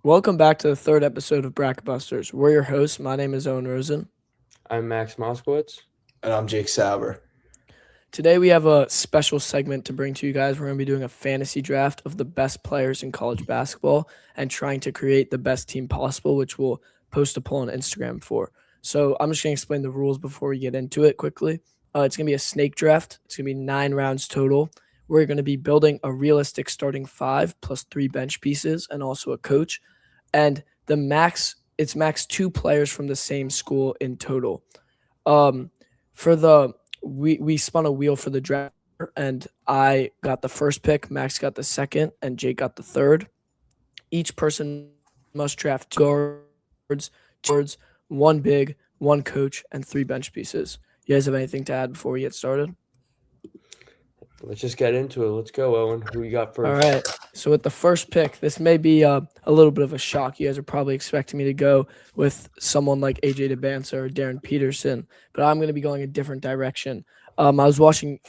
Welcome back to the third episode of Bracket Busters. We're your hosts. My name is Owen Rosen. I'm Max Moskowitz. And I'm Jake Sauber. Today we have a special segment to bring to you guys. We're going to be doing a fantasy draft of the best players in college basketball and trying to create the best team possible, which we'll post a poll on Instagram for. So I'm just going to explain the rules before we get into it quickly. It's going to be a snake draft. It's going to be 9 rounds total. We're going to be building a realistic starting 5 plus 3 bench pieces and also a coach. And it's max 2 players from the same school in total. We spun a wheel for the draft, and I got the first pick, Max got the second, and Jake got the third. Each person must draft 2 guards, 1 big, 1 coach, and 3 bench pieces. You guys have anything to add before we get started? Let's just get into it. Let's go, Owen. Who you got first? All right. So with the first pick, this may be a little bit of a shock. You guys are probably expecting me to go with someone like Dybantsa or Darryn Peterson, but I'm going to be going a different direction. I was watching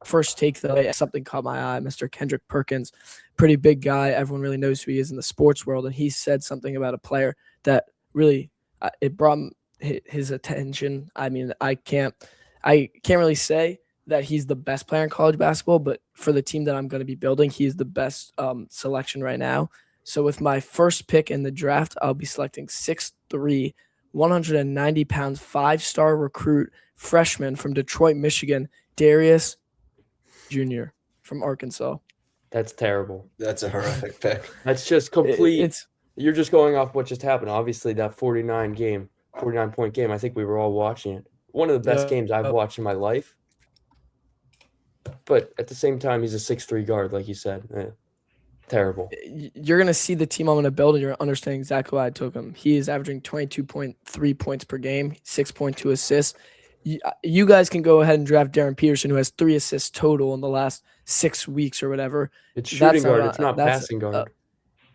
First Take, though, something caught my eye. Mr. Kendrick Perkins, pretty big guy. Everyone really knows who he is in the sports world, and he said something about a player that really it brought his attention. I mean, I can't really say that he's the best player in college basketball, but for the team that I'm going to be building, he's the best selection right now. So with my first pick in the draft, I'll be selecting 6'3", 190 pounds, 5-star recruit freshman from Detroit, Michigan, Darius Jr. from Arkansas. That's terrible. That's a horrific pick. That's just complete. You're just going off what just happened. Obviously, that 49-point game, I think we were all watching it. One of the best games I've watched in my life. But at the same time, he's a 6'3" guard, like you said. Terrible. You're going to see the team I'm going to build, and you're going to understand exactly why I took him. He is averaging 22.3 points per game, 6.2 assists. You guys can go ahead and draft Darryn Peterson, who has 3 assists total in the last 6 weeks or whatever. It's shooting guard. It's not passing guard.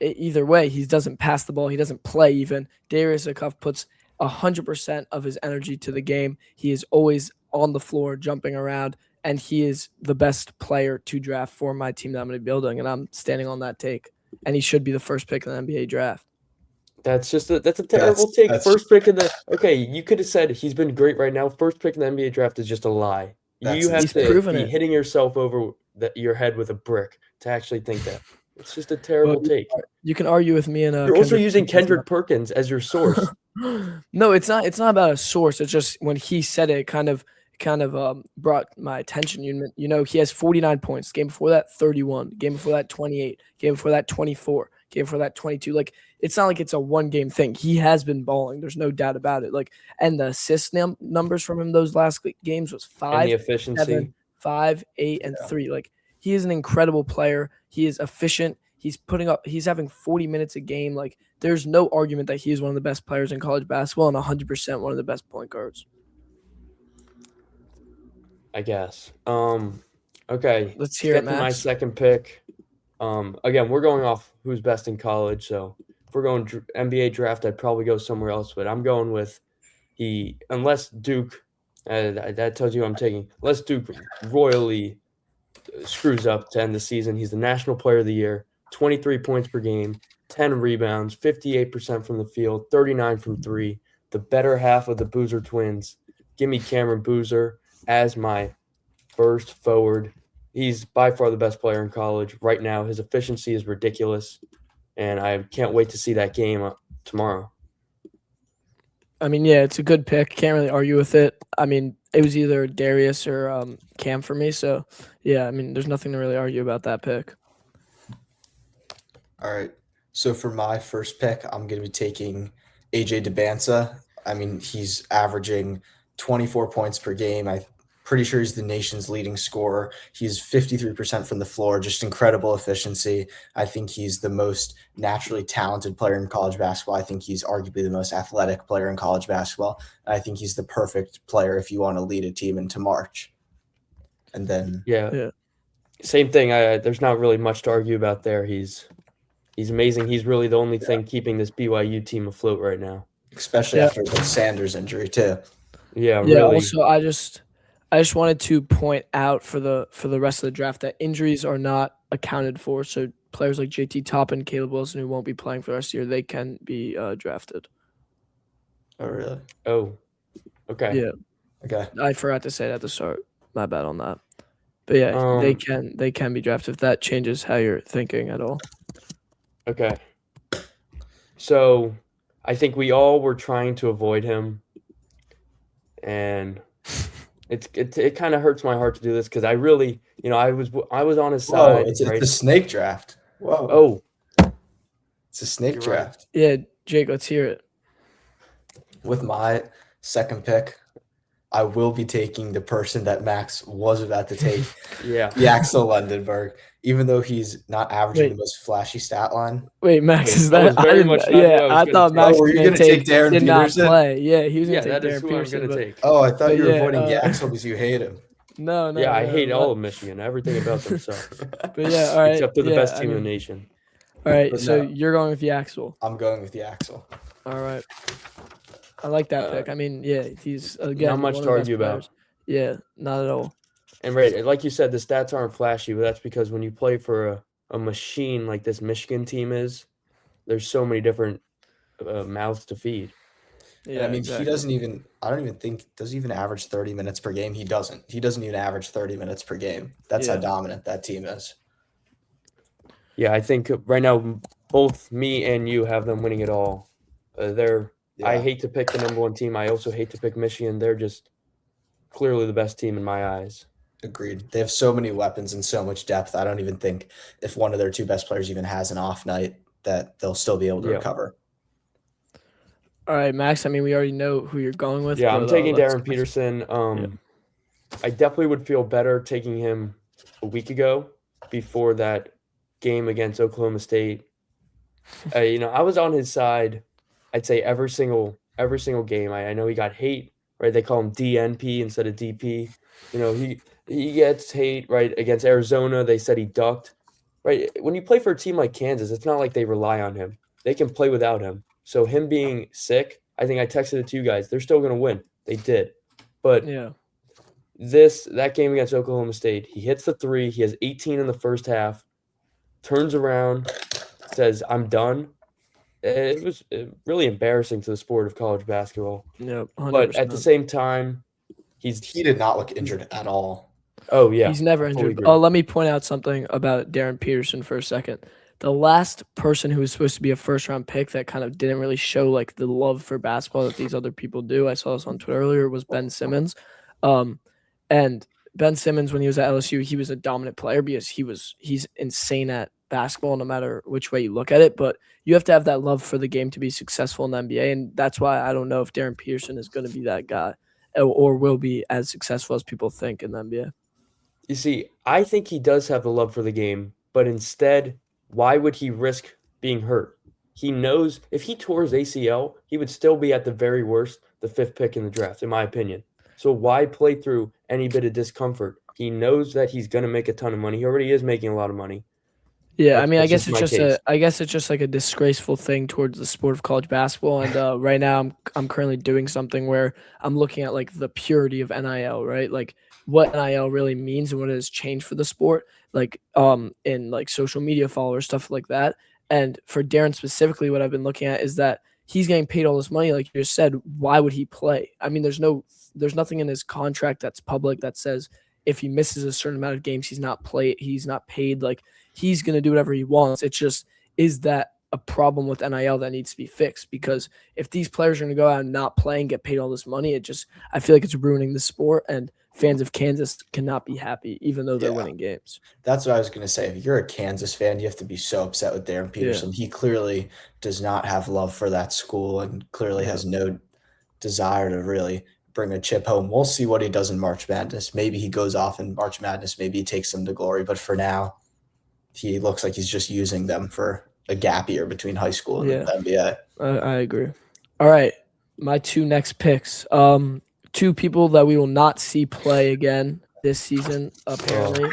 Either way, he doesn't pass the ball. He doesn't play even. Darius Acuff puts 100% of his energy to the game. He is always on the floor, jumping around. And he is the best player to draft for my team that I'm going to be building, and I'm standing on that take. And he should be the first pick in the NBA draft. That's a terrible take. First pick in the – okay, you could have said he's been great right now. First pick in the NBA draft is just a lie. You have to be hitting yourself over your head with a brick to actually think that. It's just a terrible take. You can argue with me. You're also using Kendrick Perkins as your source. No, it's not. It's not about a source. It's just when he said it, kind of brought my attention. You know, he has 49 points. Game before that, 31. Game before that, 28. Game before that, 24. Game before that, 22. Like, it's not like it's a one-game thing. He has been balling. There's no doubt about it. Like, and the assist numbers from him those last games was 5, and the efficiency. 7, 5, 8, and 3. Like, he is an incredible player. He is efficient. He's having 40 minutes a game. Like, there's no argument that he is one of the best players in college basketball and 100% one of the best point guards. I guess. Okay. Let's hear it, Max. My second pick. Again, we're going off who's best in college. So if we're going NBA draft, I'd probably go somewhere else. But I'm going with unless Duke, that tells you who I'm taking. Unless Duke royally screws up to end the season, he's the National Player of the Year. 23 points per game, 10 rebounds, 58% from the field, 39 from 3. The better half of the Boozer twins. Give me Cameron Boozer as my first forward. He's by far the best player in college right now. His efficiency is ridiculous, and I can't wait to see that game tomorrow. I mean, yeah, it's a good pick. Can't really argue with it. I mean, it was either Darius or Cam for me. So, yeah, I mean, there's nothing to really argue about that pick. All right. So for my first pick, I'm going to be taking Dybantsa. I mean, he's averaging 24 points per game. I'm pretty sure he's the nation's leading scorer. He's 53% from the floor, just incredible efficiency. I think he's the most naturally talented player in college basketball. I think he's arguably the most athletic player in college basketball. I think he's the perfect player if you want to lead a team into March. And then yeah. Same thing. There's not really much to argue about there. He's amazing. He's really the only thing keeping this BYU team afloat right now. Especially after the Sanders injury too. Yeah, yeah. Really. Also, I just wanted to point out for the rest of the draft that injuries are not accounted for. So players like JT Toppin, Caleb Wilson, who won't be playing for the rest of the year, they can be drafted. Oh, really? Oh, okay. Yeah, Okay. I forgot to say that at the start. My bad on that. But yeah, they can be drafted if that changes how you're thinking at all. Okay. So I think we all were trying to avoid him, and it kind of hurts my heart to do this because I really, I was on his Whoa, side. it's right? a snake draft. Whoa. Oh, It's a snake You're right. draft. Yeah, Jake, let's hear it. With my second pick, I will be taking the person that Max was about to take, yeah. Yaxel Lendeborg, even though he's not averaging Wait. the most flashy stat line. Wait, Max, Wait, is that was that? very much not who I was I gonna thought take. Max Oh, were was you going gonna to take Darryn did not Peterson? play. Yeah, he was Yeah, going to that take is Darren who I'm Peterson. gonna But take. Oh, I thought But you were yeah, avoiding Yaxel because you hate him. no, Yeah, I hate all but- of Michigan, everything about them, so But yeah, all right. except they're the yeah, best I team in the mean, nation. All right, But so no. you're going with Yaxel. I'm going with Yaxel. All right. I like that pick. I mean, yeah, he's again Not much one to of the best argue about. players. Yeah, not at all. And right, like you said, the stats aren't flashy, but that's because when you play for a machine like this Michigan team is, there's so many different mouths to feed. Yeah, And I mean, exactly. he doesn't even, I don't even think, does he even average 30 minutes per game? He doesn't. He doesn't even average 30 minutes per game. That's how Yeah. dominant that team is. Yeah, I think right now both me and you have them winning it all. I Yeah. hate to pick the number one team. I also hate to pick Michigan. They're just clearly the best team in my eyes. Agreed. They have so many weapons and so much depth. I don't even think if one of their two best players even has an off night that they'll still be able to Yeah. recover. All right, Max. I mean, we already know who you're going with. Yeah, I'm but, taking let's- Darryn Peterson. I definitely would feel better taking him a week ago before that game against Oklahoma State. I was on his side. I'd say every single game. I know he got hate, right? They call him DNP instead of DP. He gets hate, right? Against Arizona, they said he ducked, right? When you play for a team like Kansas, it's not like they rely on him. They can play without him. So him being sick, I think I texted it to you guys. They're still going to win. They did. But Yeah. that game against Oklahoma State, he hits the three. He has 18 in the first half, turns around, says, "I'm done." It was really embarrassing to the sport of college basketball. Yeah. But at the same time, He did not look injured at all. Oh, yeah. He's never I fully injured. agree. Oh, let me point out something about Darryn Peterson for a second. The last person who was supposed to be a first-round pick that kind of didn't really show like the love for basketball that these other people do, I saw this on Twitter earlier, was Ben Simmons. And Ben Simmons, when he was at LSU, he was a dominant player because he's insane at basketball no matter which way you look at it. But you have to have that love for the game to be successful in the NBA, and that's why I don't know if Darryn Peterson is going to be that guy or will be as successful as people think in the NBA. You see, I think he does have the love for the game, but instead, why would he risk being hurt? He knows if he tore his ACL, he would still be at the very worst the 5th pick in the draft, in my opinion. So why play through any bit of discomfort? He knows that he's going to make a ton of money. He already is making a lot of money. Yeah, I mean, I That's guess just it's my just case. I guess it's just like a disgraceful thing towards the sport of college basketball. And right now, I'm currently doing something where I'm looking at like the purity of NIL, right? Like what NIL really means and what it has changed for the sport, like in like social media followers, stuff like that. And for Darryn specifically, what I've been looking at is that he's getting paid all this money, like you just said. Why would he play? I mean, there's nothing in his contract that's public that says if he misses a certain amount of games, he's not paid. Like he's going to do whatever he wants. It's just, is that a problem with NIL that needs to be fixed? Because if these players are going to go out and not play and get paid all this money, I feel like it's ruining the sport, and fans of Kansas cannot be happy, even though they're winning games. That's what I was going to say. If you're a Kansas fan, you have to be so upset with Darryn Peterson. He clearly does not have love for that school and clearly has no desire to really bring a chip home. We'll see what he does in March Madness. Maybe he goes off in March Madness. Maybe he takes them to glory. But for now, he looks like he's just using them for a gap year between high school and the NBA. I agree. All right, my two next picks. Two people that we will not see play again this season, apparently.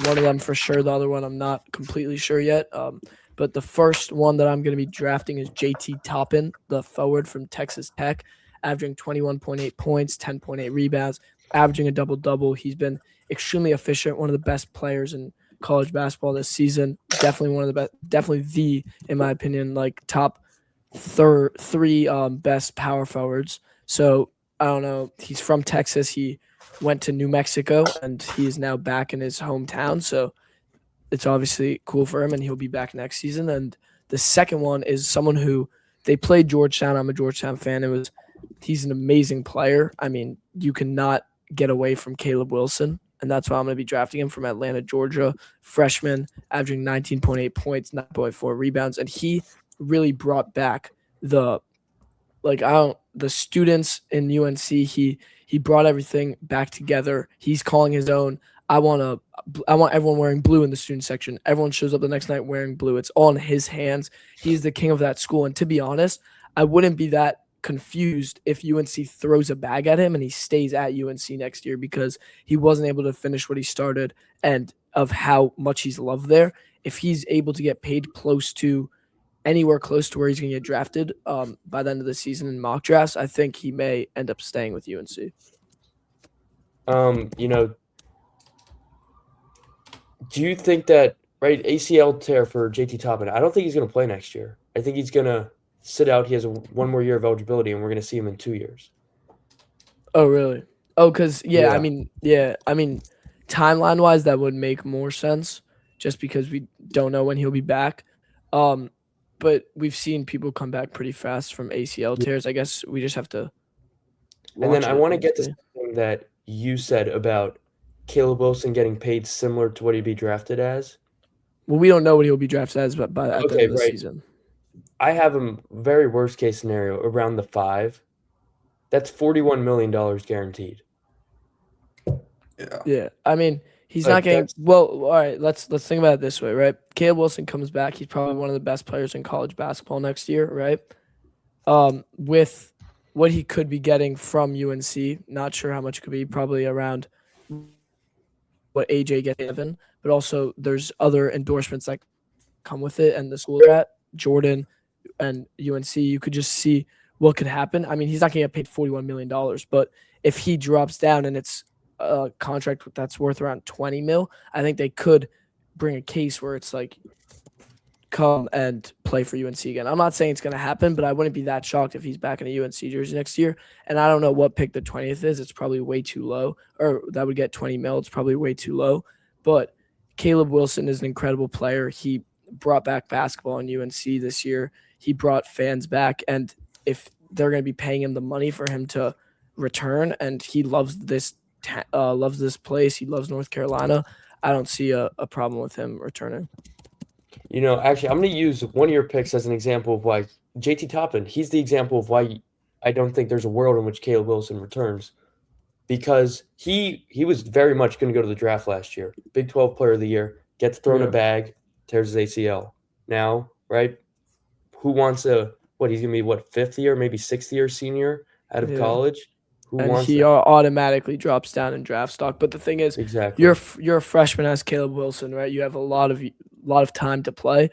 One of them for sure. The other one I'm not completely sure yet. But the first one that I'm going to be drafting is JT Toppin, the forward from Texas Tech, averaging 21.8 points, 10.8 rebounds, averaging a double-double. He's been extremely efficient, one of the best players in college basketball this season. Definitely one of the best. Definitely in my opinion, like top three best power forwards. So I don't know. He's from Texas. He went to New Mexico, and he is now back in his hometown. So it's obviously cool for him, and he'll be back next season. And the second one is someone who they played Georgetown. I'm a Georgetown fan. He's an amazing player. I mean, you cannot get away from Caleb Wilson, and that's why I'm going to be drafting him from Atlanta, Georgia. Freshman, averaging 19.8 points, 9.4 rebounds, and he really brought back the students in UNC. He brought everything back together. He's calling his own. I want everyone wearing blue in the student section. Everyone shows up the next night wearing blue. It's all in his hands. He's the king of that school. And to be honest, I wouldn't be that confused if UNC throws a bag at him and he stays at UNC next year, because he wasn't able to finish what he started and of how much he's loved there. If he's able to get paid anywhere close to where he's going to get drafted by the end of the season in mock drafts, I think he may end up staying with UNC. Do you think that, right, ACL tear for JT Toppin, I don't think he's going to play next year. I think he's going to sit out. He has one more year of eligibility, and we're going to see him in 2 years. Oh, really? Oh, because, I mean, timeline-wise, that would make more sense just because we don't know when he'll be back. But we've seen people come back pretty fast from ACL tears. I guess we just have to And then I want to get to something that you said about Caleb Wilson getting paid similar to what he'd be drafted as. Well, we don't know what he'll be drafted as, but at the end of the season. I have him very worst case scenario around the 5. That's $41 million guaranteed. Yeah. I mean, he's not getting – well, all right, let's think about it this way, right? Caleb Wilson comes back. He's probably one of the best players in college basketball next year, right? With what he could be getting from UNC, not sure how much it could be, probably around what AJ gets given, but also there's other endorsements that come with it, and the school they're at, Jordan and UNC, you could just see what could happen. I mean, he's not going to get paid $41 million, but if he drops down and it's a contract that's worth around 20 mil, I think they could bring a case where it's like, come and play for UNC again. I'm not saying it's going to happen, but I wouldn't be that shocked if he's back in a UNC jersey next year. And I don't know what pick the 20th is. It's probably way too low, or that would get 20 mil. It's probably way too low. But Caleb Wilson is an incredible player. He brought back basketball in UNC this year. He brought fans back. And if they're going to be paying him the money for him to return, and he loves this place, he loves North Carolina, I don't see a problem with him returning. Actually, I'm going to use one of your picks as an example of why JT Toppin, he's the example of why I don't think there's a world in which Caleb Wilson returns, because he was very much going to go to the draft last year. Big 12 player of the year, gets thrown a bag, tears his ACL. Now, right, who wants he's going to be, fifth year, maybe sixth year senior out of college? He automatically drops down in draft stock. But the thing is, exactly, you're a freshman as Caleb Wilson, right? You have a lot of time to play.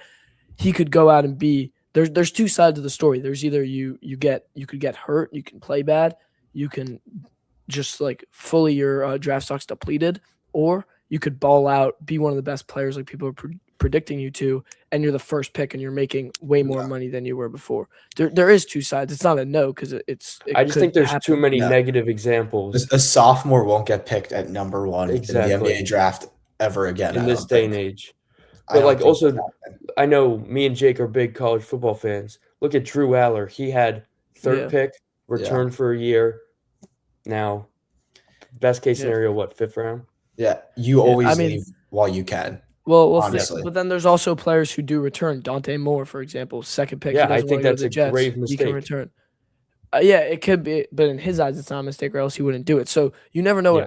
He could go out and be there's two sides of the story. There's either you could get hurt, you can play bad, you can just like fully your draft stock's depleted, or you could ball out, be one of the best players like people are predicting you to, and you're the first pick and you're making way more money than you were before. There is two sides. It's not a no, because I just think there's too many negative examples. A sophomore won't get picked at number 1 in the Exactly. NBA draft ever again in this day and age. But also, I know me and Jake are big college football fans. Look at Drew Aller. He had third pick, returned for a year. Now, best case scenario, 5th round? Yeah, you always leave while you can. Well, honestly. But then there's also players who do return. Dante Moore, for example, second pick. Yeah, I think that's a grave mistake. He can return. It could be, but in his eyes, it's not a mistake, or else he wouldn't do it. So you never know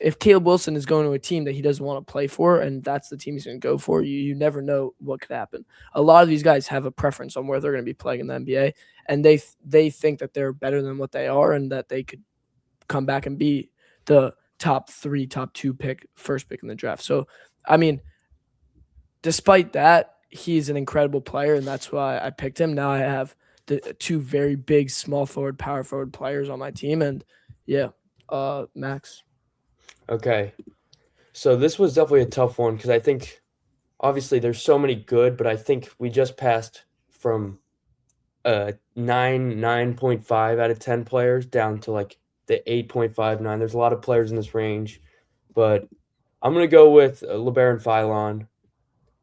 if Caleb Wilson is going to a team that he doesn't want to play for, and that's the team he's going to go for. You never know what could happen. A lot of these guys have a preference on where they're going to be playing in the NBA, and they think that they're better than what they are, and that they could come back and be the top 3, top 2 first pick in the draft. So, I mean, despite that, he's an incredible player, and that's why I picked him. Now I have the 2 very big small forward, power forward players on my team, and Max. Okay, so this was definitely a tough one, because I think obviously there's so many good, but I think we just passed from 9.5 out of 10 players down to like the 8.59. There's a lot of players in this range, but I'm going to go with LeBaron Philon.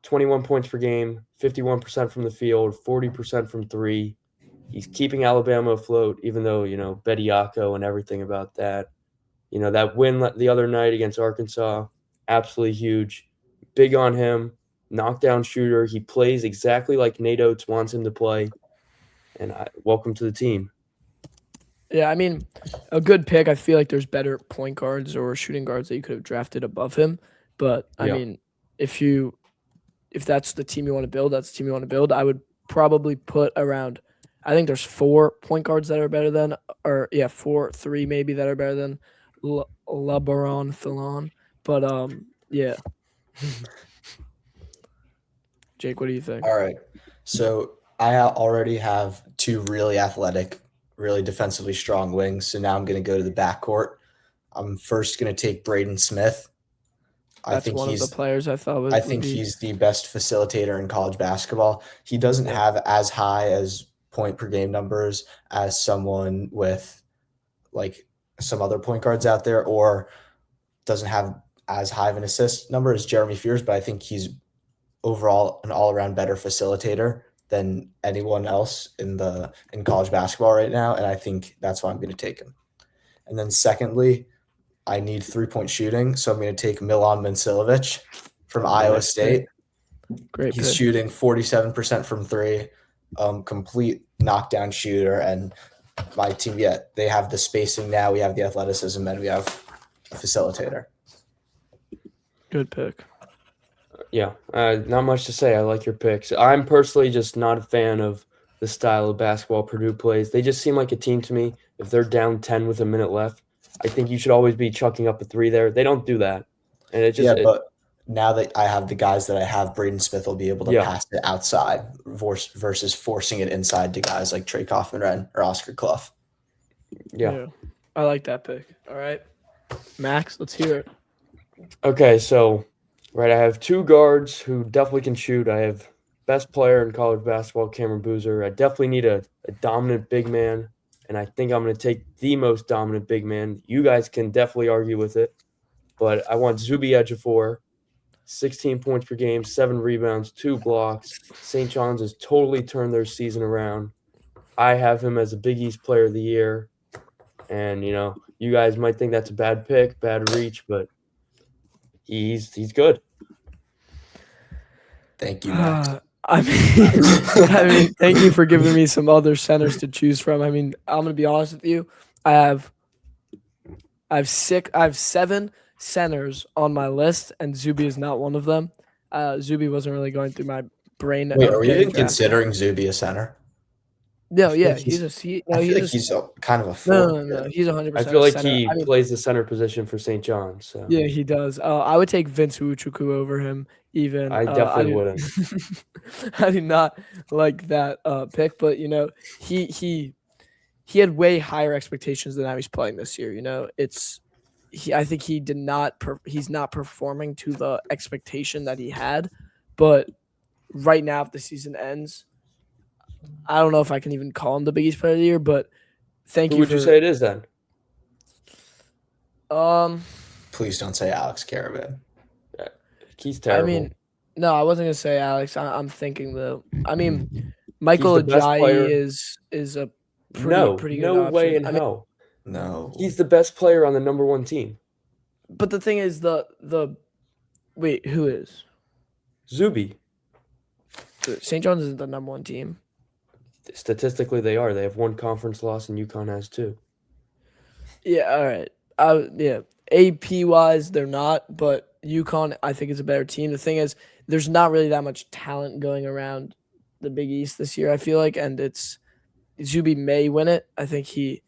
21 points per game, 51% from the field, 40% from three. He's keeping Alabama afloat, even though, Bediako and everything about that. That win the other night against Arkansas, absolutely huge. Big on him, knockdown shooter. He plays exactly like Nate Oates wants him to play. And welcome to the team. Yeah, I mean, a good pick. I feel like there's better point guards or shooting guards that you could have drafted above him. But, I mean, if that's the team you want to build, that's the team you want to build. I would probably put around, I think there's 4 point guards that are better than, 3 maybe that are better than LeBaron Philon. But, yeah. Jake, what do you think? All right. So I already have 2 really athletic, really defensively strong wings. So now I'm going to go to the backcourt. I'm first going to take Braden Smith. That's one of the players I thought was. I think he's the best facilitator in college basketball. He doesn't have as high as point per game numbers as someone with like some other point guards out there, or doesn't have as high of an assist number as Jeremy Fears, but I think he's overall an all-around better facilitator than anyone else in college basketball right now, and I think that's why I'm going to take him. And then secondly, I need 3-point shooting, so I'm going to take Milan Mincilovic from Iowa State. Great He's pick. shooting 47% from 3, complete knockdown shooter, and my team, they have the spacing now, we have the athleticism, and we have a facilitator. Good pick. Yeah, not much to say. I like your picks. I'm personally just not a fan of the style of basketball Purdue plays. They just seem like a team to me. If they're down 10 with a minute left, I think you should always be chucking up a 3 there. They don't do that. And it just but now that I have the guys that I have, Braden Smith will be able to pass it outside versus forcing it inside to guys like Trey Kaufman-Renn or Oscar Clough. Yeah. I like that pick. All right. Max, let's hear it. Okay, so I have 2 guards who definitely can shoot. I have best player in college basketball, Cameron Boozer. I definitely need a dominant big man, and I think I'm going to take the most dominant big man. You guys can definitely argue with it, but I want Zuby Ejiofor, 16 points per game, 7 rebounds, 2 blocks. St. John's has totally turned their season around. I have him as a Big East Player of the Year, and, you guys might think that's a bad pick, bad reach, but he's good. Thank you, Max. I mean, thank you for giving me some other centers to choose from. I mean, I'm gonna be honest with you. I have 7 centers on my list, and Zuby is not one of them. Zuby wasn't really going through my brain. Wait, are we even considering Zuby a center? No, yeah, he's kind of a 4. No, he's 100%. I feel like he plays the center position for St. John's. So. Yeah, he does. I would take Vince Uchuku over him. Even I definitely wouldn't. I do not like that pick, but he had way higher expectations than how he's playing this year. I think he did not. He's not performing to the expectation that he had. But right now, if the season ends, I don't know if I can even call him the Big East Player of the Year. But Who would you say it is then? Please don't say Alex Karaban. He's terrible. I mean, no, I wasn't gonna say Alex. I'm thinking though. I mean, Michael Ajayi is a pretty good option. Way in hell. No, he's the best player on the number 1 team. But the thing is, wait, who is? Zuby. St. John's isn't the number 1 team. Statistically, they are. They have 1 conference loss, and UConn has 2. Yeah, all right. AP wise, they're not, but UConn, I think, is a better team. The thing is, there's not really that much talent going around the Big East this year, I feel like, and Zuby may win it. I think he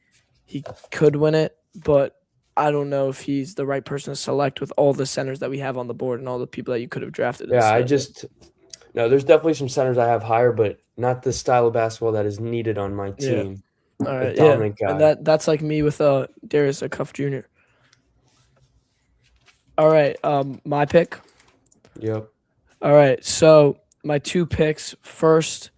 could win it, but I don't know if he's the right person to select with all the centers that we have on the board and all the people that you could have drafted. Yeah, there's definitely some centers I have higher, but not the style of basketball that is needed on my team. Yeah. All right, dominant guy. And that's like me with Darius Acuff Jr. All right, my pick. Yep. All right. So my 2 picks. First,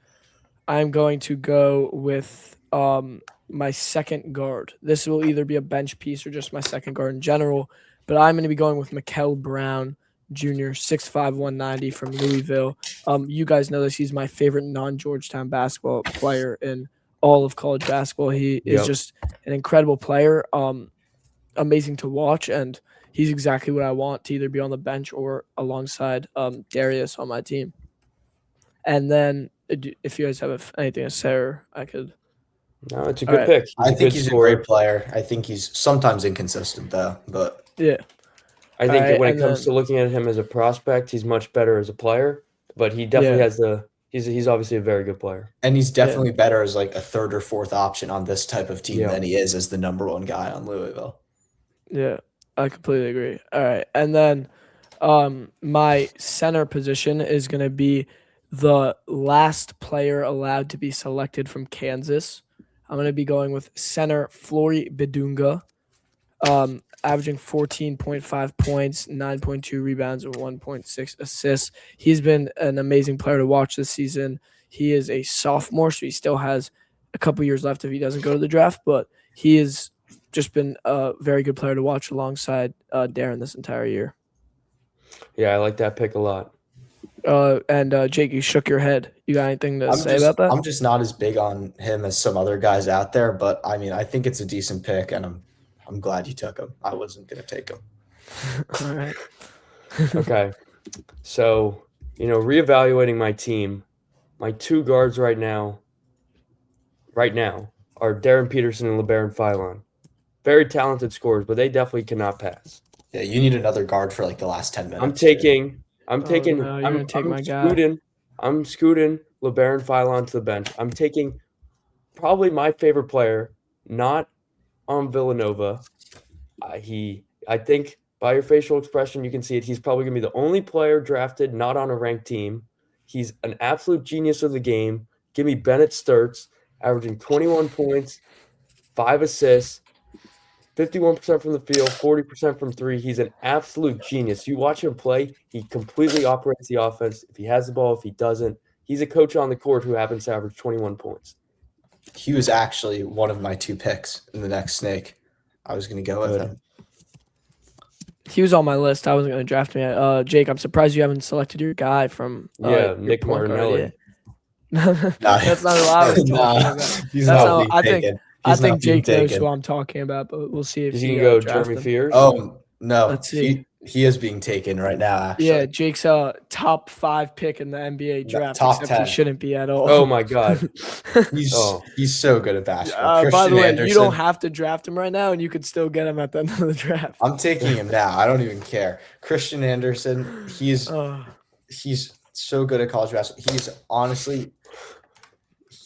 I'm going to go with my second guard. This will either be a bench piece or just my second guard in general. But I'm going to be going with Mikel Brown Jr., 6'5", 190 from Louisville. You guys know this. He's my favorite non-Georgetown basketball player in all of college basketball. He is Yep. just an incredible player, amazing to watch, and he's exactly what I want to either be on the bench or alongside Darius on my team. And then if you guys have anything to say, or I could. No, it's a All good right. pick. I think he's a scorer. great player. I think he's sometimes inconsistent though, but Yeah. I think Alright, when it and comes to then- looking at him as a prospect, he's much better as a player. But he definitely has the. He's obviously a very good player. and he's definitely better as like a third or fourth option on this type of team Yeah. than he is as the number 1 guy on Louisville. Yeah, I completely agree. All right. And then my center position is going to be the last player allowed to be selected from Kansas. I'm going to be going with center Flory Bidunga, averaging 14.5 points, 9.2 rebounds, and 1.6 assists. He's been an amazing player to watch this season. He is a sophomore, so he still has a couple years left if he doesn't go to the draft, but he has just been a very good player to watch alongside Darryn this entire year. Yeah, I like that pick a lot. And Jake, you shook your head. You got anything to say about that? I'm just not as big on him as some other guys out there, but I mean, I think it's a decent pick, and I'm glad you took him. I wasn't going to take him. All right. Okay. So, reevaluating my team, my 2 guards right now are Darryn Peterson and LeBaron Philon. Very talented scorers, but they definitely cannot pass. Yeah, you need another guard for like the last 10 minutes. I'm taking no, you're gonna take my guy. I'm scooting LeBaron Philon to the bench. I'm taking probably my favorite player, not on Villanova. I think by your facial expression, you can see it. He's probably going to be the only player drafted not on a ranked team. He's an absolute genius of the game. Give me Bennett Sturts, averaging 21 points, 5 assists, 51% from the field, 40% from 3. He's an absolute genius. You watch him play, he completely operates the offense. If he has the ball, if he doesn't, he's a coach on the court who happens to average 21 points. He was actually one of my 2 picks in the next snake. I was going to go with him. He was on my list. I wasn't going to draft him. Jake, I'm surprised you haven't selected your guy from Nick point guard Martinelli. That's not what I was talking about. He's That's not not- being taken. I He's think not being Jake knows taken. who I'm talking about, but we'll see if Is he he going to go drafts Jeremy him. Fears? Oh, no. Let's see. He is being taken right now, actually. Yeah, Jake's top 5 pick in the NBA draft. top except 10. He shouldn't be at all. Oh, my God. He's so good at basketball. By the Christian way, Anderson, you don't have to draft him right now, and you could still get him at the end of the draft. I'm taking him now. I don't even care. Christian Anderson, he's so good at college basketball.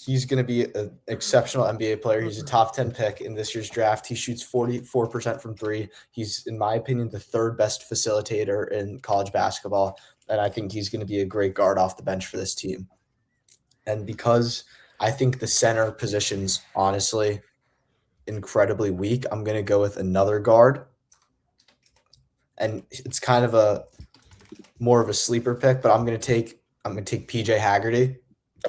He's going to be an exceptional NBA player. He's a top 10 pick in this year's draft. He shoots 44% from 3. He's, in my opinion, the 3rd best facilitator in college basketball. And I think he's going to be a great guard off the bench for this team. And because I think the center position's honestly incredibly weak, I'm going to go with another guard. And it's kind of more of a sleeper pick, but I'm going to take PJ Haggerty.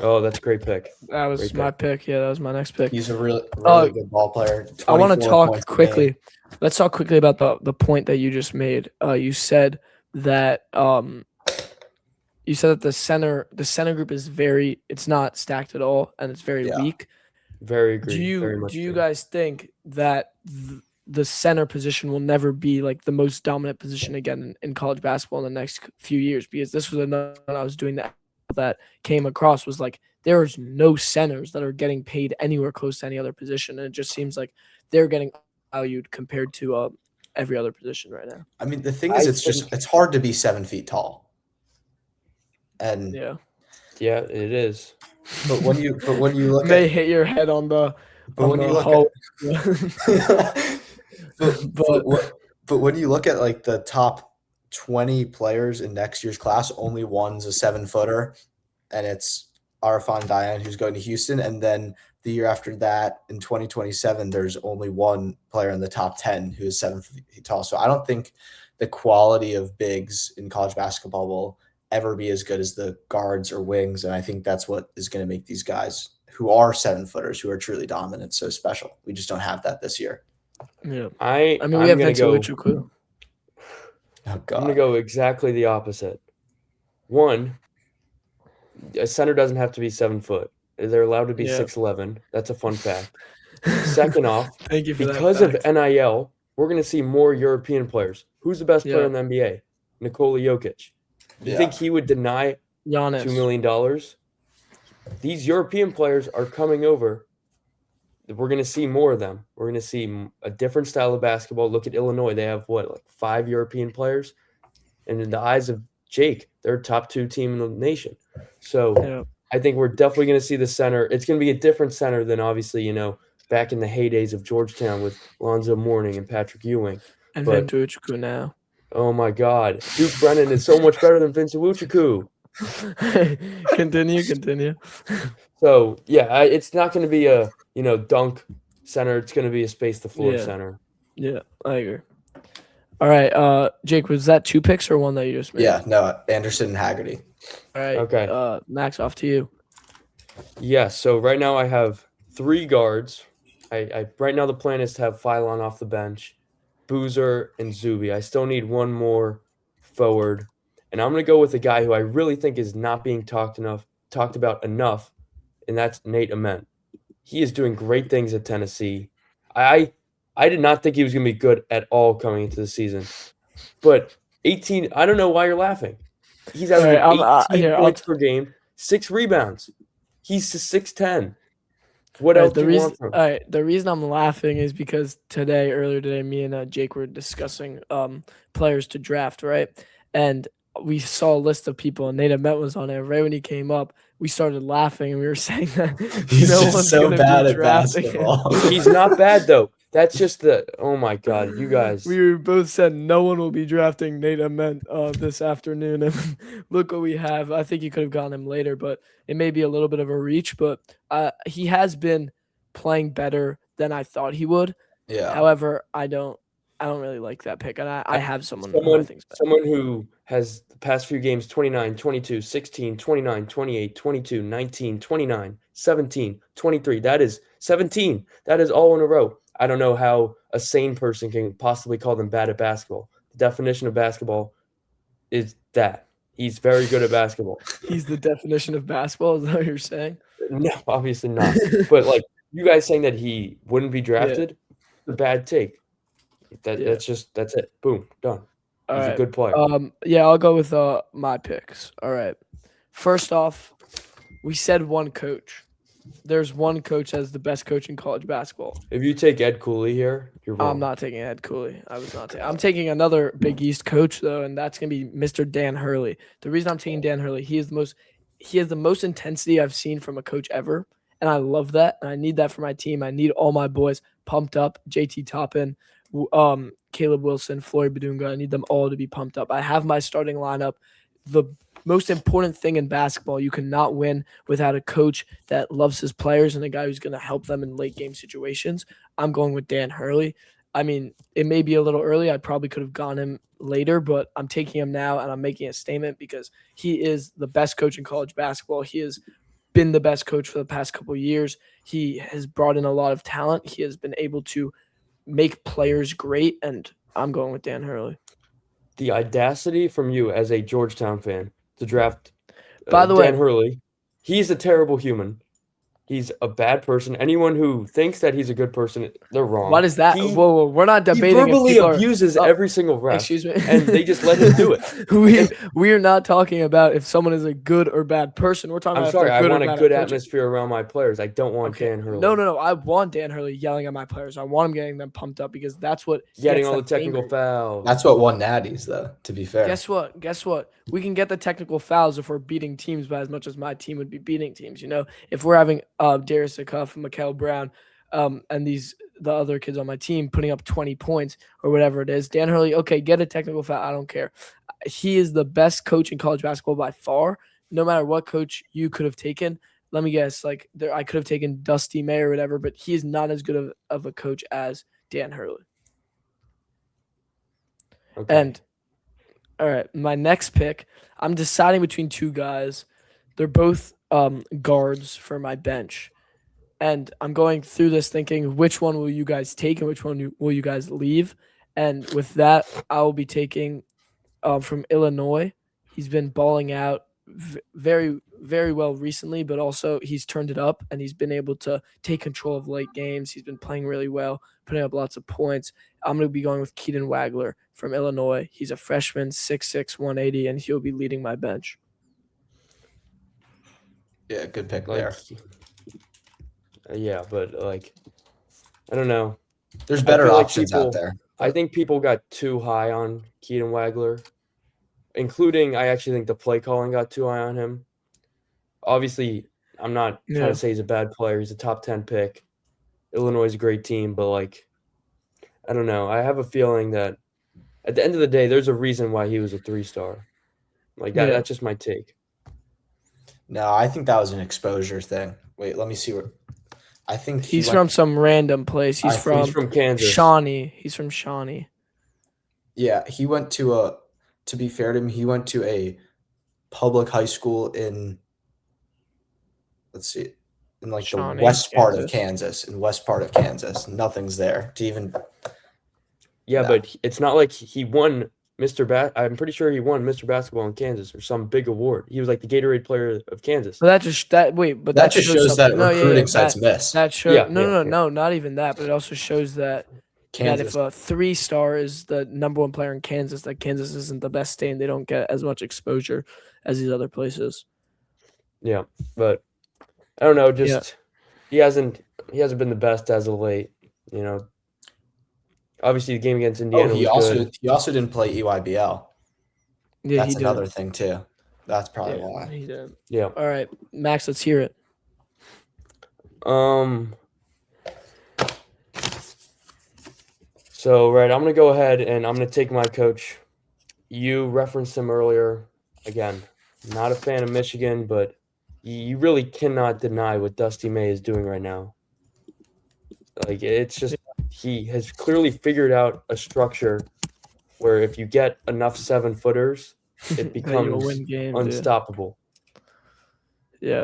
Oh, that's a great pick. That was Great my pick. Yeah, that was my next pick. He's a really good ball player. I want to 24 talk points a game. quickly. Let's talk quickly about the point that you just made. You said that the center group is it's not stacked at all, and it's very weak. Very agree. Do you guys think that the center position will never be like the most dominant position again in college basketball in the next few years? Because this was another one I was doing that came across was like there is no centers that are getting paid anywhere close to any other position, and it just seems like they're getting valued compared to every other position right now. I mean, the thing is, it's hard to be 7 feet tall, and yeah, it is. But when you look may hit your head on the hole. but when you look at like the top 20 players in next year's class, only one's a 7-footer, and it's Arfan Diane, who's going to Houston. And then the year after that, in 2027, there's only one player in the top 10 who's 7 feet tall. So I don't think the quality of bigs in college basketball will ever be as good as the guards or wings. And I think that's what is going to make these guys who are 7-footers, who are truly dominant, so special. We just don't have that this year. Yeah. I I mean, I'm we have gonna Vincent go. Luchukwu. Oh, I'm God. gonna go exactly the opposite. One, a center doesn't have to be 7 foot. They're allowed to be Yeah. 6'11". That's a fun fact. Second off, Thank you for because that of fact. NIL, we're going to see more European players. Who's the best player Yeah. in the NBA? Nikola Jokic. You think he would deny Giannis. $2 million? These European players are coming over. We're going to see more of them. We're going to see a different style of basketball. Look at Illinois. They have, what, like 5 European players? And in the eyes of Jake, they're a top 2 team in the nation. So Yeah. I think we're definitely going to see the center. It's going to be a different center than obviously, back in the heydays of Georgetown with Lonzo Mourning and Patrick Ewing. And But- Vincent Luchukwu now. Oh my God. Duke Brennan is so much better than Vincent Luchukwu. Continue. So, yeah, it's not going to be a, dunk center. It's going to be a space the floor Yeah. center. Yeah, I agree. All right, Jake, was that 2 picks or one that you just made? Yeah, no, Anderson and Haggerty. All right. Okay. Max, off to you. Yeah, so right now I have 3 guards. I right now the plan is to have Phylon off the bench, Boozer and Zuby. I still need one more forward, and I'm going to go with a guy who I really think is not being talked about enough, and that's Nate Ament. He is doing great things at Tennessee. I did not think he was going to be good at all coming into the season, but 18. I don't know why you're laughing. He's averaging 18 points per game, 6 rebounds. He's 6'10". What else do you want from him? All right, the reason I'm laughing is because earlier today, me and Jake were discussing players to draft, right? And we saw a list of people, and Nate Ament was on it. Right when he came up, we started laughing, and we were saying that He's no just one's so gonna bad be at drafting basketball. him. He's not bad though. That's just oh my God, you guys. We both said no one will be drafting Nate Ament this afternoon, and look what we have. I think you could have gotten him later, but it may be a little bit of a reach. But he has been playing better than I thought he would. Yeah. However, I don't really like that pick, and I have someone who I think's better. Someone who has the past few games 29, 22, 16, 29, 28, 22, 19, 29, 17, 23. That is 17. That is all in a row. I don't know how a sane person can possibly call them bad at basketball. The definition of basketball is that. He's very good at basketball. He's the definition of basketball, is that what you're saying? No, obviously not. But like you guys saying that he wouldn't be drafted, a bad take. That's it. Boom, done. All He's right. a good player. I'll go with my picks. All right. First off, we said one coach. There's one coach as the best coach in college basketball. If you take Ed Cooley here, you're wrong. I'm not taking Ed Cooley. I'm taking another Big East coach though, and that's gonna be Mr. Dan Hurley. The reason I'm taking Dan Hurley, he has the most intensity I've seen from a coach ever, and I love that. And I need that for my team. I need all my boys pumped up. JT Toppin, Caleb Wilson, Flory Bidunga. I need them all to be pumped up. I have my starting lineup. The most important thing in basketball, you cannot win without a coach that loves his players and a guy who's going to help them in late game situations. I'm going with Dan Hurley. I mean, it may be a little early. I probably could have gone him later, but I'm taking him now, and I'm making a statement because he is the best coach in college basketball. He has been the best coach for the past couple of years. He has brought in a lot of talent. He has been able to make players great, and I'm going with Dan Hurley. The audacity from you as a Georgetown fan to draft By the Dan way, Hurley. He's a terrible human. He's a bad person. Anyone who thinks that he's a good person, they're wrong. what is that? Whoa, we're not He debating. verbally abuses every single ref. Excuse me. And they just let him do it. We're not talking about if someone is a good or bad person. We're talking I'm about sorry. if I they're want good or a bad good at coaching. atmosphere around my players. I don't want Dan Hurley. No. I want Dan Hurley yelling at my players. I want him getting them pumped up because that's what Getting gets all the them technical angry. fouls. That's what won natties, though, to be fair. Guess what? We can get the technical fouls if we're beating teams by as much as my team would be beating teams. You know, if we're having Darius Acuff, Mikel Brown, and the other kids on my team putting up 20 points or whatever it is, Dan Hurley, okay, get a technical foul. I don't care. He is the best coach in college basketball by far. No matter what coach you could have taken, let me guess, I could have taken Dusty May or whatever, but he is not as good of a coach as Dan Hurley. Okay. And All right, my next pick. I'm deciding between two guys. They're both guards for my bench, and I'm going through this thinking which one will you guys take and which one will you guys leave. And with that, I will be taking from Illinois. He's been balling out very, very well recently, but also he's turned it up and he's been able to take control of late games. He's been playing really well, putting up lots of points. I'm going to be going with Keaton Wagler from Illinois. He's a freshman, 6'6", 180, and he'll be leading my bench. Yeah, good pick Like, there. yeah, but like, I don't know. There's better feel like options people- out there. I think people got too high on Keaton Wagler, including I actually think the play calling got too high on him. Obviously, I'm not trying Yeah. to say he's a bad player. He's a top 10 pick. Illinois is a great team, but like, I don't know. I have a feeling that at the end of the day, there's a reason why he was a 3-star. Like that. Yeah. That's just my take. No, I think that was an exposure thing. Wait, let me see what. I think He's from some random place. He's I think from He's from Kansas. Shawnee. He's from Shawnee. Yeah, he went to a. To be fair to him, he went to a public high school in. Let's see, in like Shawnee, the west part of Kansas. Kansas. In west part of Kansas, nothing's there to even. Yeah, No. but it's not like he won I'm pretty sure he won Mr. Basketball in Kansas or some big award. He was like the Gatorade Player of Kansas. But that just but That just shows that something. No, recruiting sites miss. That shows Yeah, no, yeah. not even that. But it also shows that Kansas. if a 3-star is the number one player in Kansas, that Kansas isn't the best state. And they don't get as much exposure as these other places. Yeah, but I don't know. Just he hasn't been the best as of late. You know, obviously the game against Indiana he was good. also didn't play EYBL. Yeah, That's he another did. thing too. That's probably Yeah, why. he did. Yeah. All right, Max, let's hear it. So right, I'm gonna go ahead and I'm gonna take my coach. You referenced him earlier. Again, not a fan of Michigan, but you really cannot deny what Dusty May is doing right now. Like it's just he has clearly figured out a structure where if you get enough 7-footers, it You'll becomes win games, dude. unstoppable. Yeah.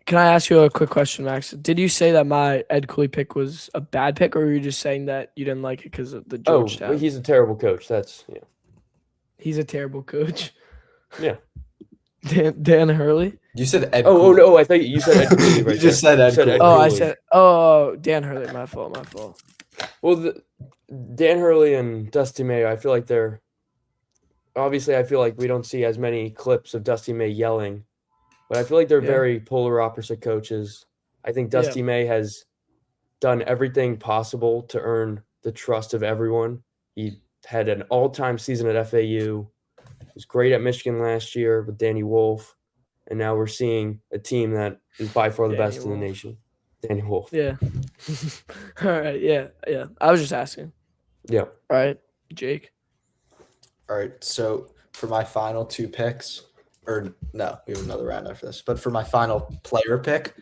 Can I ask you a quick question, Max? Did you say that my Ed Cooley pick was a bad pick, or were you just saying that you didn't like it because of the Georgetown? But he's a terrible coach. That's He's a terrible coach. Yeah. Dan Hurley? You said Ed. Oh Cooley. no! I thought you said Ed Cooley right You just there. said Ed Cooley. Oh, I Cooley. said Dan Hurley. My fault. Well, Dan Hurley and Dusty May, I feel like they're obviously. I feel like we don't see as many clips of Dusty May yelling, but I feel like they're very polar opposite coaches. I think Dusty May has done everything possible to earn the trust of everyone. He had an all-time season at FAU. He was great at Michigan last year with Danny Wolf, and now we're seeing a team that is by far the best in the nation. Danny Wolf. Yeah. All right. Yeah. I was just asking. Yeah. All right, Jake. All right. So for my final two picks, or no, we have another round after this. But for my final player pick,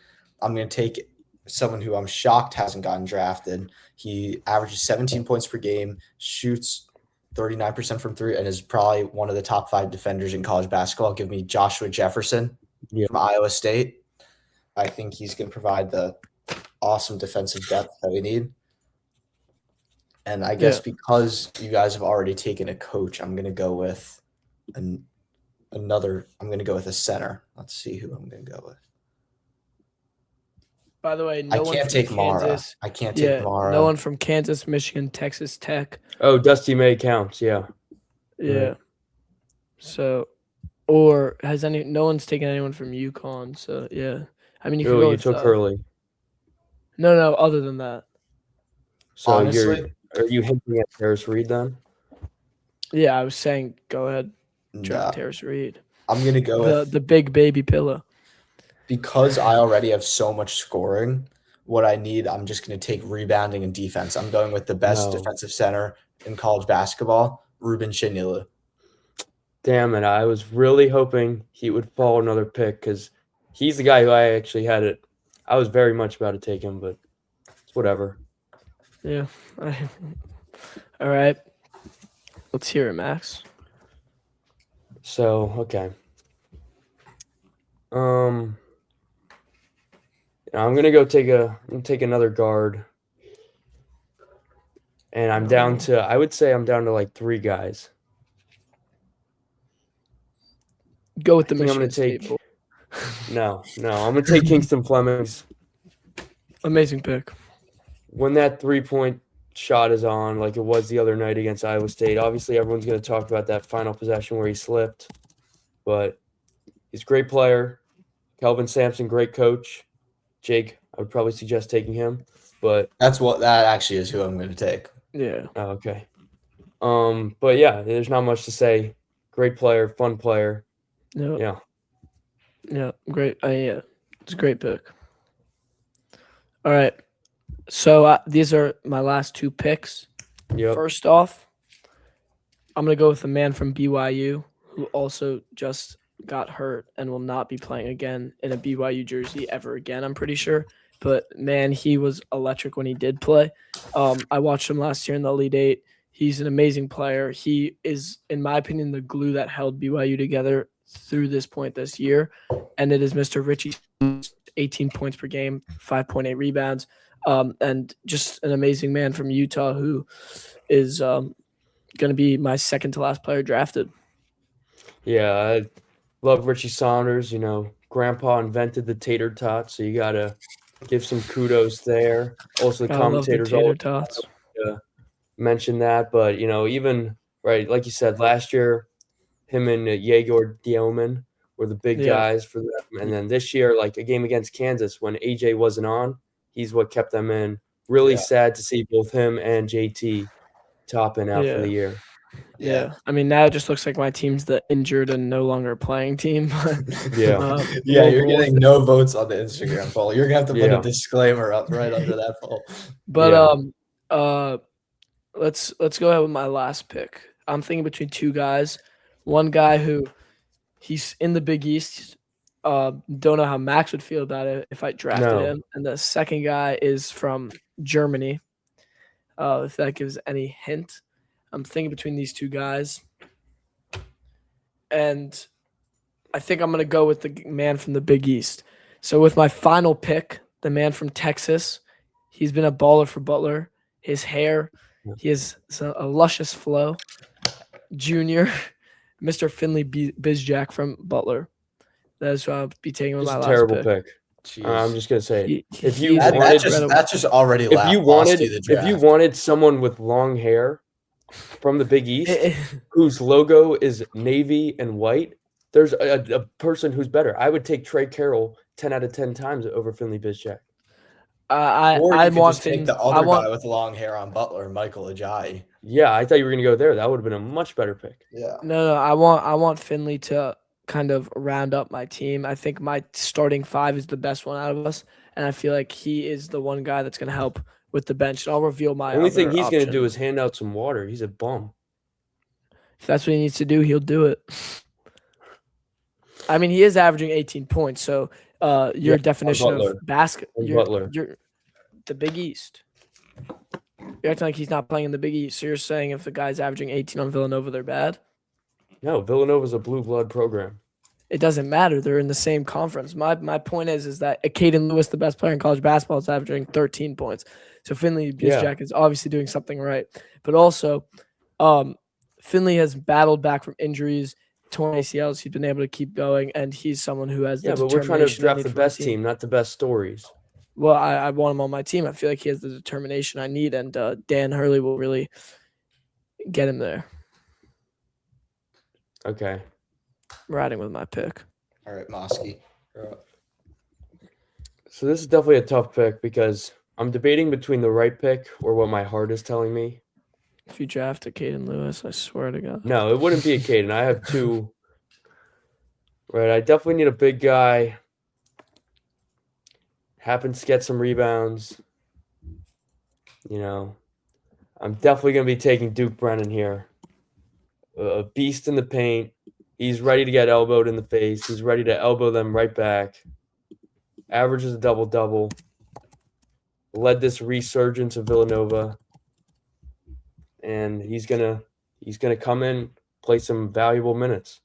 I'm going to take someone who I'm shocked hasn't gotten drafted. He averages 17 points per game, shoots 39% from three, and is probably one of the top 5 defenders in college basketball. Give me Joshua Jefferson from Iowa State. I think he's going to provide the awesome defensive depth that we need. And I guess because you guys have already taken a coach, I'm going to go with another. I'm going to go with a center. Let's see who I'm going to go with. By the way, I can't take Mara. I can't take Mara. No one from Kansas, Michigan, Texas Tech. Oh, Dusty May counts. Yeah. Yeah. Right. So, or no one's taken anyone from UConn. So yeah, I mean you could go You with, took Hurley. No, other than that. So Honestly, are you hinting at Harris Reed then? Yeah, I was saying go ahead, draft no. Harris Reed. I'm going to go with the big baby pillow. because I already have so much scoring. What I need, I'm just going to take rebounding and defense. I'm going with the best defensive center in college basketball, Ruben Chinyelu. Damn it! I was really hoping he would fall another pick because he's the guy who I actually had it. I was very much about to take him, but it's whatever. Yeah. All right. Let's hear it, Max. So, okay. I'm gonna take another guard. And I'm down to I would say I'm down to like 3 guys. Go with the I think I'm Michigan gonna State take boy. No, I'm gonna take Kingston Flemings. Amazing pick. When that 3-point shot is on, like it was the other night against Iowa State, obviously everyone's gonna talk about that final possession where he slipped. But he's a great player. Kelvin Sampson, great coach. Jake, I would probably suggest taking him. But that actually is who I'm going to take. Yeah. oh, okay. But yeah, there's not much to say. Great player, fun player. Yeah. Yeah. Yeah. Great. Yeah. It's a great pick. All right. So these are my last 2 picks. Yep. First off, I'm going to go with a man from BYU who also just got hurt and will not be playing again in a BYU jersey ever again, I'm pretty sure. But, man, he was electric when he did play. I watched him last year in the Elite Eight. He's an amazing player. He is, in my opinion, the glue that held BYU together through this point this year. And it is Mr. Richie, 18 points per game, 5.8 rebounds, and just an amazing man from Utah who is going to be my second to last player drafted. Yeah, I love Richie Saunders. Grandpa invented the tater tot, so you got to give some kudos there. Also, the commentators tater all tots. mention that. But, even, right, like you said, last year, him and Yegor Dioman were the big guys for them. And then this year, like a game against Kansas when AJ wasn't on, he's what kept them in. Really sad to see both him and JT topping out for the year. Yeah. I mean, now it just looks like my team's the injured and no longer playing team. Yeah. You're getting no votes on the Instagram poll. You're going to have to put a disclaimer up right under that poll. But let's go ahead with my last pick. I'm thinking between 2 guys. One guy who he's in the Big East. Don't know how Max would feel about it if I drafted him. And the second guy is from Germany. If that gives any hint. I'm thinking between these 2 guys. And I think I'm going to go with the man from the Big East. So with my final pick, the man from Texas, he's been a baller for Butler. His hair, he has a luscious flow. Junior, Mr. Finley Bizjack from Butler. That's what I'll be taking with my last terrible pick. I'm just gonna say if you wanted someone with long hair from the Big East whose logo is navy and white, there's a person who's better. I would take Trey Carroll 10 out of 10 times over Finley Bizjack. I want to take the other guy with long hair on Butler, Michael Ajayi. Yeah, I thought you were gonna go there. That would have been a much better pick. Yeah. No, I want Finley to kind of round up my team. I think my starting 5 is the best one out of us, and I feel like he is the one guy that's gonna help with the bench. And I'll reveal my only thing he's option. gonna do is hand out some water. He's a bum. If that's what he needs to do, he'll do it. I mean, he is averaging 18 points, so your definition of basket, you're the Big East. You're acting like he's not playing in the Big East. So you're saying if the guy's averaging 18 on Villanova, they're bad? No, Villanova's a blue blood program. It doesn't matter. They're in the same conference. My point is that Caden Lewis, the best player in college basketball, is averaging 13 points. So Finley Bizjack is obviously doing something right. But also, Finley has battled back from injuries, torn ACLs. He's been able to keep going, and he's someone who has the but we're trying to draft the best team, not the best stories. Well, I want him on my team. I feel like he has the determination I need, and Dan Hurley will really get him there. Okay. Riding with my pick. All right, Mosky. So this is definitely a tough pick because I'm debating between the right pick or what my heart is telling me. If you draft a Caden Lewis, I swear to God. No, it wouldn't be a Caden. I have 2. Right, I definitely need a big guy. Happens to get some rebounds. I'm definitely going to be taking Duke Brennan here. A beast in the paint. He's ready to get elbowed in the face. He's ready to elbow them right back. Averages a double-double. Led this resurgence of Villanova. And he's gonna come in, play some valuable minutes.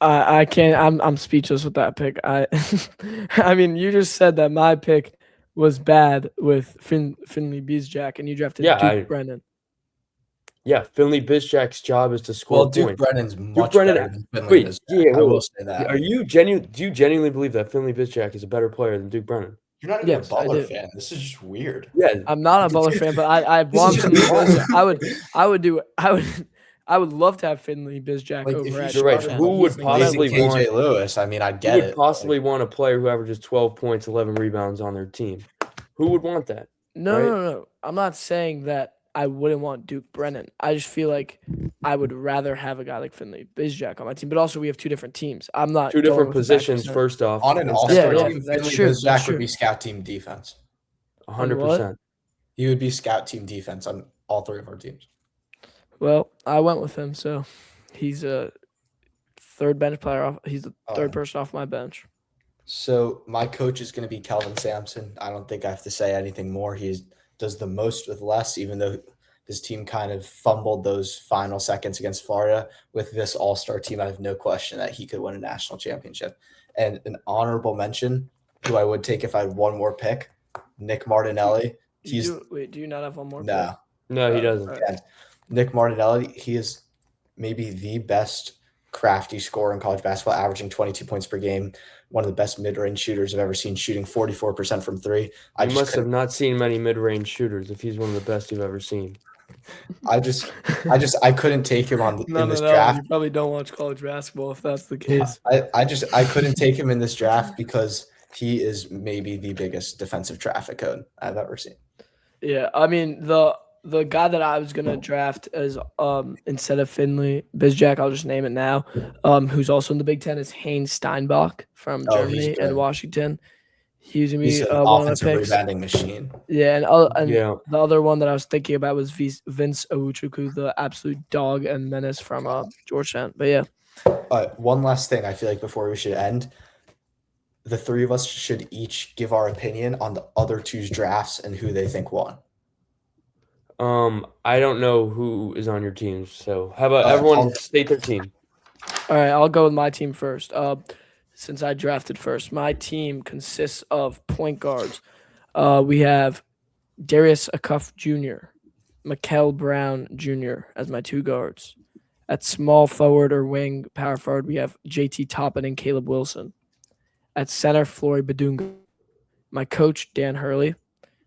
I can't. I'm speechless with that pick. I mean, you just said that my pick was bad with Finley Beesjack, and you drafted Duke Brennan. Yeah, Finley Bizjack's job is to score Well, Duke points. Brennan's Duke much Brennan. better than Finley Bizjack. Yeah, I will say that. Do you genuinely believe that Finley Bizjack is a better player than Duke Brennan? You're not even Yes, a I Butler do. fan. This is just weird. Yeah, I'm not a Butler fan, but I want is Finley just Bizjack. I would love to have Finley Bizjack Like, over if you at You're right. started Who would Houston. possibly KJ want Lewis? I mean, I Who get would it. possibly want a player who averages 12 points, 11 rebounds on their team? Who would want that? No, right? no. I'm not saying that I wouldn't want Duke Brennan. I just feel like I would rather have a guy like Finley Bizjack on my team. But also, we have two different teams. I'm not Two going different with the back positions, center. first off. On an and all-star second off, team, that's Finley true, Bizjack that's would true. be scout team defense. 100%. He would be scout team defense on all three of our teams. Well, I went with him, so he's a third bench player. He's the third person off my bench. So my coach is going to be Kelvin Sampson. I don't think I have to say anything more. He does the most with less, even though his team kind of fumbled those final seconds against Florida. With this all-star team, I have no question that he could win a national championship. And an honorable mention, who I would take if I had one more pick, Nick Martinelli. Do you not have one more? No. No, he doesn't. And Nick Martinelli, he is maybe the best crafty scorer in college basketball, averaging 22 points per game. One of the best mid-range shooters I've ever seen, shooting 44% from three. You must have not seen many mid-range shooters if he's one of the best you've ever seen. I couldn't take him in this draft. You probably don't watch college basketball if that's the case. I couldn't take him in this draft because he is maybe the biggest defensive traffic cone I've ever seen. Yeah, I mean the guy that I was gonna draft as instead of Finley Bizjack, I'll just name it now. Who's also in the Big Ten is Haynes Steinbach from Germany and Washington. He's gonna be an one of my offensive picks. rebounding machine. Yeah, and the other one that I was thinking about was Vince Owuchukwu, the absolute dog and menace from Georgetown. But yeah. One last thing I feel like before we should end. The three of us should each give our opinion on the other two's drafts and who they think won. I don't know who is on your team, so how about everyone state their team? All right, I'll go with my team first. Since I drafted first, my team consists of point guards. We have Darius Acuff Jr., Mikel Brown Jr. as my two guards. At small forward or wing power forward, we have JT Toppin and Caleb Wilson. At center, Flory Bidunga. My coach, Dan Hurley.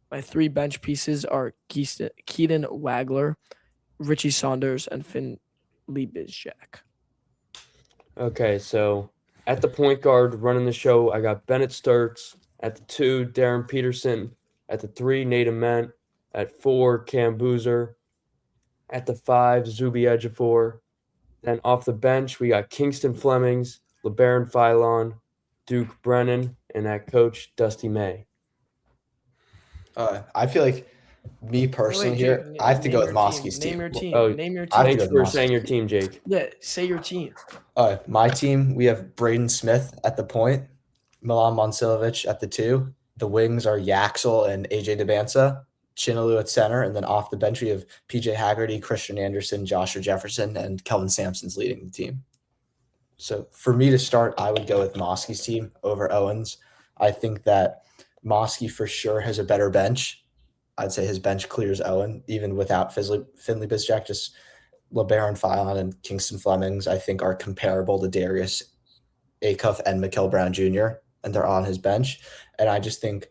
My three bench pieces are Keaton Wagler, Richie Saunders, and Finley Bizjack. Okay, so at the point guard, running the show, I got Bennett Sturts. At the 2, Darryn Peterson. At the 3, Nate Ament. At 4, Cam Boozer. At the 5, Zuby Ejiofor. Then off the bench, we got Kingston Flemings, LeBaron Philon, Duke Brennan, and at coach, Dusty May. I feel like me personally here, I have to go with Moskey's team. Name your team. Oh, Name your team. Thanks for saying your team, Jake. Yeah, say your team. My team, we have Braden Smith at the point, Milan Monsilovic at the 2. The wings are Yaxel and AJ Dybantsa, Chinalu at center, and then off the bench we have PJ Haggerty, Christian Anderson, Joshua Jefferson, and Kelvin Sampson's leading the team. So for me to start, I would go with Moskey's team over Owens. I think that Moskey for sure has a better bench. I'd say his bench clears Owen, even without Finley Bizjack. Just LeBaron Philon and Kingston Flemings, I think, are comparable to Darius Acuff and Mikel Brown Jr., and they're on his bench. And I just think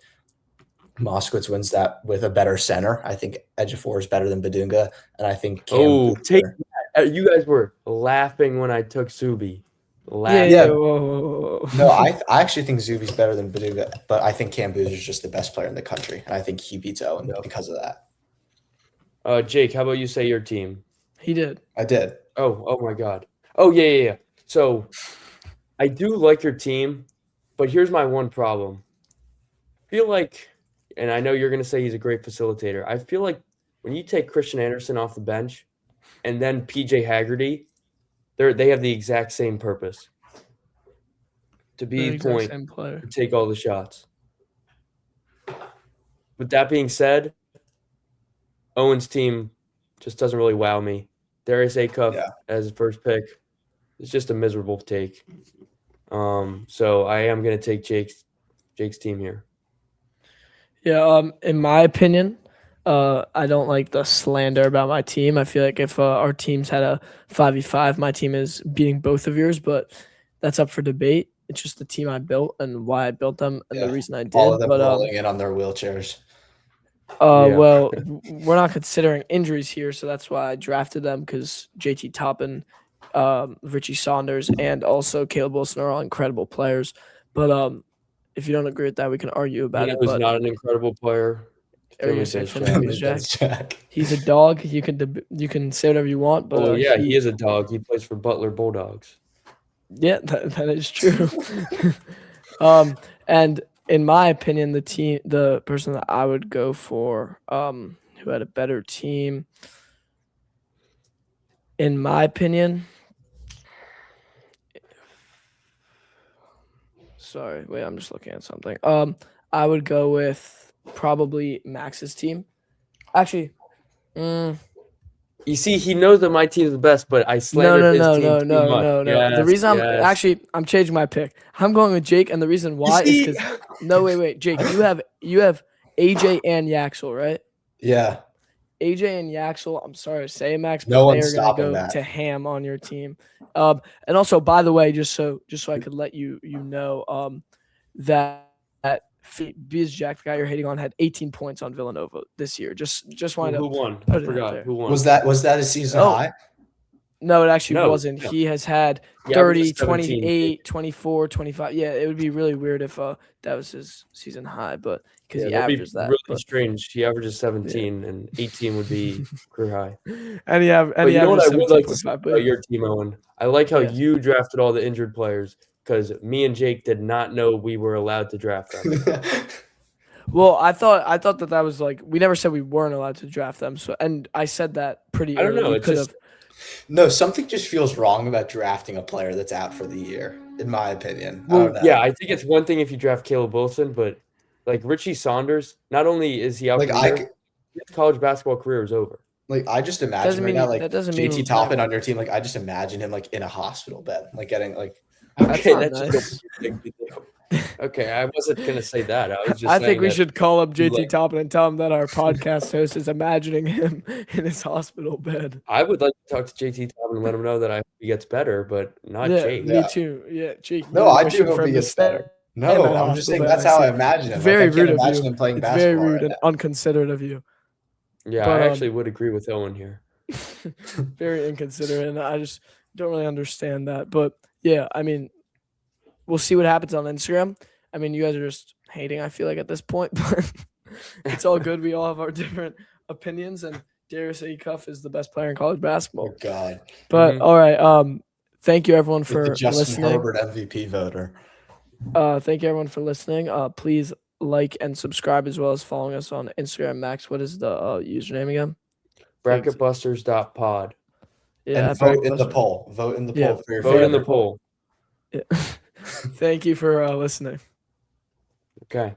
Moskowitz wins that with a better center. I think Ejiofor is better than Bidunga, and I think You guys were laughing when I took Zuby. Yeah. No, I actually think Zuby's better than Bidunga, but I think Cam Boozer is just the best player in the country, and I think he beats Owen because of that. Jake, how about you say your team? He did. I did. Oh my God. Oh, yeah. So I do like your team, but here's my one problem. I feel like, and I know you're going to say he's a great facilitator, I feel like when you take Christian Anderson off the bench and then PJ Haggerty, they have the exact same purpose. To be the point, to take all the shots. With that being said, Owen's team just doesn't really wow me. Darius Acuff as his first pick. It's just a miserable take. So I am going to take Jake's team here. Yeah, in my opinion, I don't like the slander about my team. I feel like if our teams had a 5v5, my team is beating both of yours, but that's up for debate. It's just the team I built and why I built them and the reason I did. All of them but rolling in on their wheelchairs. Well, we're not considering injuries here, so that's why I drafted them because JT Toppin, Richie Saunders, and also Caleb Wilson are all incredible players. But if you don't agree with that, we can argue about it. Who's But not an incredible player? are you saying for Jack. me, Jack? Jack. He's a dog. You can say whatever you want. But yeah, he is a dog. He plays for Butler Bulldogs. Yeah, that is true. And in my opinion, the person that I would go for, who had a better team, in my opinion. Sorry, wait, I'm just looking at something. I would go with probably Max's team. Actually, You see, he knows that my team is the best, but I slandered his team too much. No. Yes, The reason I'm changing my pick. I'm going with Jake, and the reason why is because wait, Jake, you have AJ and Yaxel, right? Yeah. AJ and Yaxel, I'm sorry to say, Max, but No they one's are going to stopping go that. to ham on your team. And also, by the way, just so I could let you know, that Biz Jack, the guy you're hating on, had 18 points on Villanova this year. Just wanted Who to won? put I it out forgot. there. Who won? Was that a season high? No, it actually No, wasn't. no. He has had He 30, averages 17. 28, 24, 25. Yeah, it would be really weird if that was his season high, but because he that'd be averages that. really But, strange. He averages 17, and 18 would be career high. and he But you know what I would like to say 17.5. about your team, Owen? I like how Yes. you drafted all the injured players because me and Jake did not know we were allowed to draft them. Well, I thought that was like we never said we weren't allowed to draft them. So, and I said that pretty I don't early. know. We It's could just have. No, something just feels wrong about drafting a player that's out for the year, in my opinion. I Well, don't know. Yeah, I think it's one thing if you draft Caleb Wilson, but like Richie Saunders, not only is he out Like for the year, his college basketball career is over. I just imagine Doesn't right mean now, he- like that doesn't mean JT we're Toppin playing. on your team. Like I just imagine him like in a hospital bed, like getting like. Okay, not that's nice. just a big deal. Okay, I wasn't gonna say that. I was just. I think saying we that- should call up JT like- Toppin and tell him that our podcast host is imagining him in his hospital bed. I would like to talk to JT Toppin and let him know that I hope he gets better, but not Yeah, Jake. me Yeah. too. Yeah, Jake. No, you're I do wishing hope for he him to gets stay better. in No, that I'm just saying hospital that's bed. how I see. imagine him. Very like, I can't rude of imagine you. him playing It's very basketball rude right and unconsiderate of you. Yeah, But, I actually would agree with Owen here. Very inconsiderate, and I just don't really understand that. But yeah, I mean, we'll see what happens on Instagram. I mean, you guys are just hating, I feel like, at this point, but it's all good. We all have our different opinions, and Darius Acuff is the best player in college now. basketball. Oh God, But all right, thank you everyone like the for Justin listening. Herbert MVP voter. Thank you everyone for listening. Please like and subscribe as well as following us on Instagram. Max, what is the username again? Bracketbusters.pod. Yeah, And vote in the Bracketbuster. poll. Vote in the poll Yeah, for your Vote in the favorite. poll. Yeah. Thank you for listening. Okay.